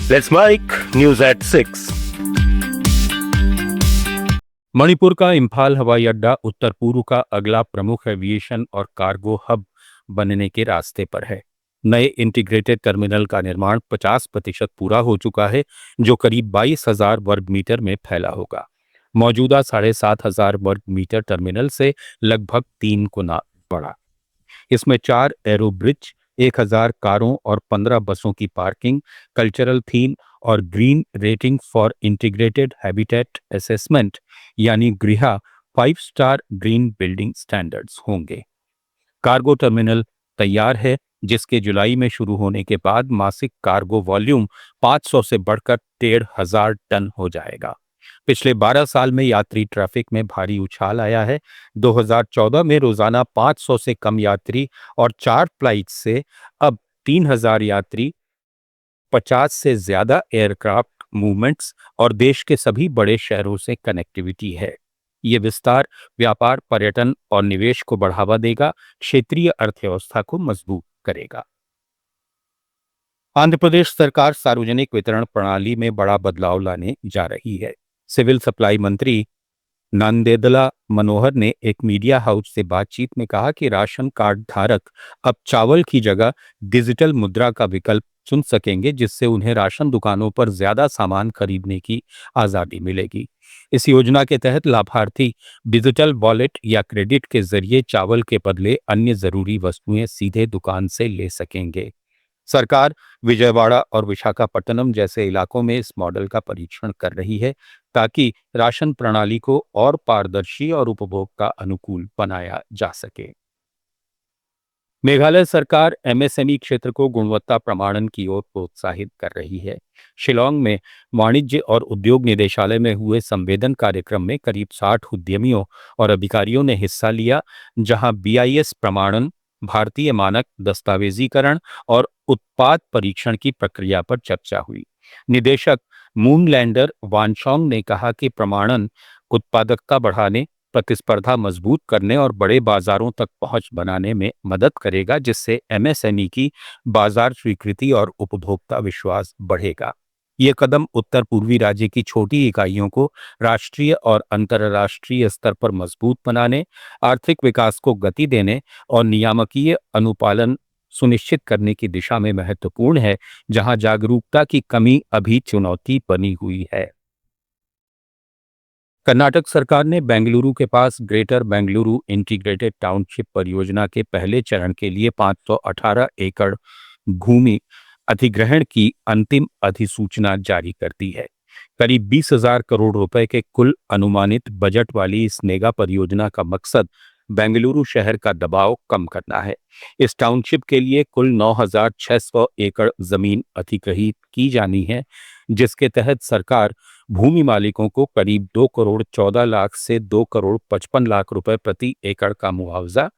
Let's make news at 6. Manipur का इम्फाल हवाई अड्डा उत्तर पूर्व का अगला प्रमुख एविएशन और कार्गो हब बनने के रास्ते पर है। नए इंटीग्रेटेड टर्मिनल का निर्माण 50% पूरा हो चुका है, जो करीब 22,000 वर्ग मीटर में फैला होगा। मौजूदा 7,500 वर्ग मीटर टर्मिनल से लगभग 3 गुना बड़ा। इसमें 4 एरो ब्रिज, 1,000 कारों और 15 बसों की पार्किंग, कल्चरल थीम और green rating for integrated habitat assessment यानी गृहा 5 स्टार ग्रीन बिल्डिंग स्टैंडर्ड्स होंगे। कार्गो टर्मिनल तैयार है, जिसके जुलाई में शुरू होने के बाद मासिक कार्गो वॉल्यूम 500 से बढ़कर 1,500 टन हो जाएगा। पिछले 12 साल में यात्री ट्रैफिक में भारी उछाल आया है। 2014 में रोजाना 500 से कम यात्री और 4 फ्लाइट से अब 3,000 यात्री, 50 से ज्यादा एयरक्राफ्ट मूवमेंट्स और देश के सभी बड़े शहरों से कनेक्टिविटी है। ये विस्तार व्यापार, पर्यटन और निवेश को बढ़ावा देगा, क्षेत्रीय अर्थव्यवस्था को मजबूत करेगा। आंध्र प्रदेश सरकार सार्वजनिक वितरण प्रणाली में बड़ा बदलाव लाने जा रही है। सिविल सप्लाई मंत्री नंदेदला मनोहर ने एक मीडिया हाउस से बातचीत में कहा कि राशन कार्ड धारक अब चावल की जगह डिजिटल मुद्रा का विकल्प चुन सकेंगे, जिससे उन्हें राशन दुकानों पर ज्यादा सामान खरीदने की आजादी मिलेगी। इस योजना के तहत लाभार्थी डिजिटल वॉलेट या क्रेडिट के जरिए चावल के बदले अन्य जरूरी वस्तुएं सीधे दुकान से ले सकेंगे। सरकार विजयवाड़ा और विशाखापट्टनम जैसे इलाकों में इस मॉडल का परीक्षण कर रही है, ताकि राशन प्रणाली को और पारदर्शी और उपभोग का अनुकूल बनाया जा सके। मेघालय सरकार एमएसएमई क्षेत्र को गुणवत्ता प्रमाणन की ओर प्रोत्साहित कर रही है। शिलांग में वाणिज्य और उद्योग निदेशालय में हुए संवेदन कार्यक्रम में करीब 60 उद्यमियों और अधिकारियों ने हिस्सा लिया, जहां बीआईएस प्रमाणन, भारतीय मानक दस्तावेजीकरण और उत्पाद परीक्षण की प्रक्रिया पर चर्चा हुई। निदेशक मूनलैंडर वानशोंग ने कहा कि प्रमाणन उत्पादकता बढ़ाने, प्रतिस्पर्धा मजबूत करने और बड़े बाजारों तक पहुंच बनाने में मदद करेगा, जिससे एमएसएमई की बाजार स्वीकृति और उपभोक्ता विश्वास बढ़ेगा। ये कदम उत्तर पूर्वी राज्य की छोटी इकाइयों को राष्ट्रीय और अंतर्राष्ट्रीय स्तर पर मजबूत बनाने, आर्थिक विकास को गति देने और नियामकीय अनुपालन सुनिश्चित करने की दिशा में महत्वपूर्ण है, जहां जागरूकता की कमी अभी चुनौती बनी हुई है। कर्नाटक सरकार ने बेंगलुरु के पास ग्रेटर बेंगलुरु इंटीग्रेटेड टाउनशिप परियोजना के पहले चरण के लिए 518 एकड़ भूमि अधिग्रहण की अंतिम अधिसूचना जारी कर दी है। करीब 20,000 करोड़ रुपए के कुल अनुमानित बजट वाली इस मेगा परियोजना का मकसद बेंगलुरु शहर का दबाव कम करना है। इस टाउनशिप के लिए कुल 9,600 एकड़ जमीन अधिग्रहित की जानी है, जिसके तहत सरकार भूमि मालिकों को करीब 2 करोड़ 14 लाख से 2 करोड़ 55 लाख रुपए प्रति एकड़ का मुआवजा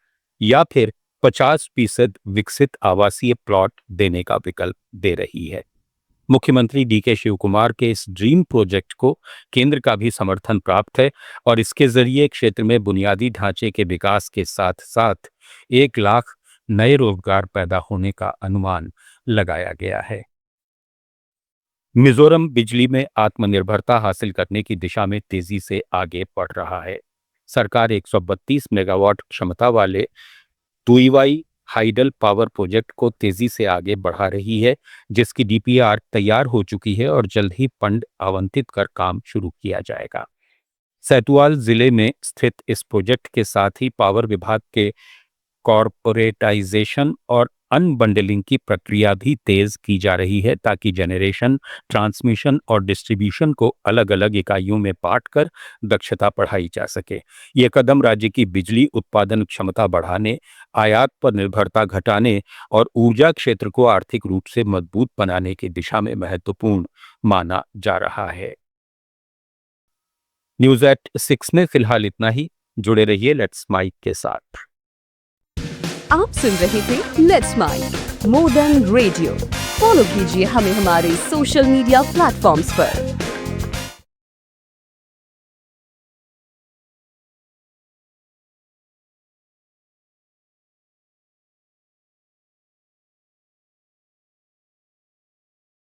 या फिर 50% विकसित आवासीय प्लॉट देने का विकल्प दे रही है। मुख्यमंत्री डीके शिवकुमार के इस ड्रीम प्रोजेक्ट को केंद्र का भी समर्थन प्राप्त है और इसके जरिए क्षेत्र में बुनियादी ढांचे के विकास के साथ साथ 1 लाख नए रोजगार पैदा होने का अनुमान लगाया गया है। मिजोरम बिजली में आत्मनिर्भरता हासिल करने की दिशा में तेजी से आगे बढ़ रहा है। सरकार 132 मेगावाट क्षमता वाले तुईवाई हाइडल पावर प्रोजेक्ट को तेजी से आगे बढ़ा रही है, जिसकी डीपीआर तैयार हो चुकी है और जल्द ही फंड आवंटित कर काम शुरू किया जाएगा। सैतुआल जिले में स्थित इस प्रोजेक्ट के साथ ही पावर विभाग के कॉरपोरेटाइजेशन और अनबंडलिंग की प्रक्रिया भी तेज की जा रही है, ताकि जनरेशन, ट्रांसमिशन और डिस्ट्रीब्यूशन को अलग अलग इकाइयों में बांटकर दक्षता बढ़ाई जा सके। ये कदम राज्य की बिजली उत्पादन क्षमता बढ़ाने, आयात पर निर्भरता घटाने और ऊर्जा क्षेत्र को आर्थिक रूप से मजबूत बनाने की दिशा में महत्वपूर्ण माना जा रहा है। न्यूज एट 6 में फिलहाल इतना ही। जुड़े रहिए लेट्स माइक के साथ। आप सुन रहे थे let's mic more than radio. Follow कीजिए हमें हमारे सोशल मीडिया प्लेटफॉर्म्स पर।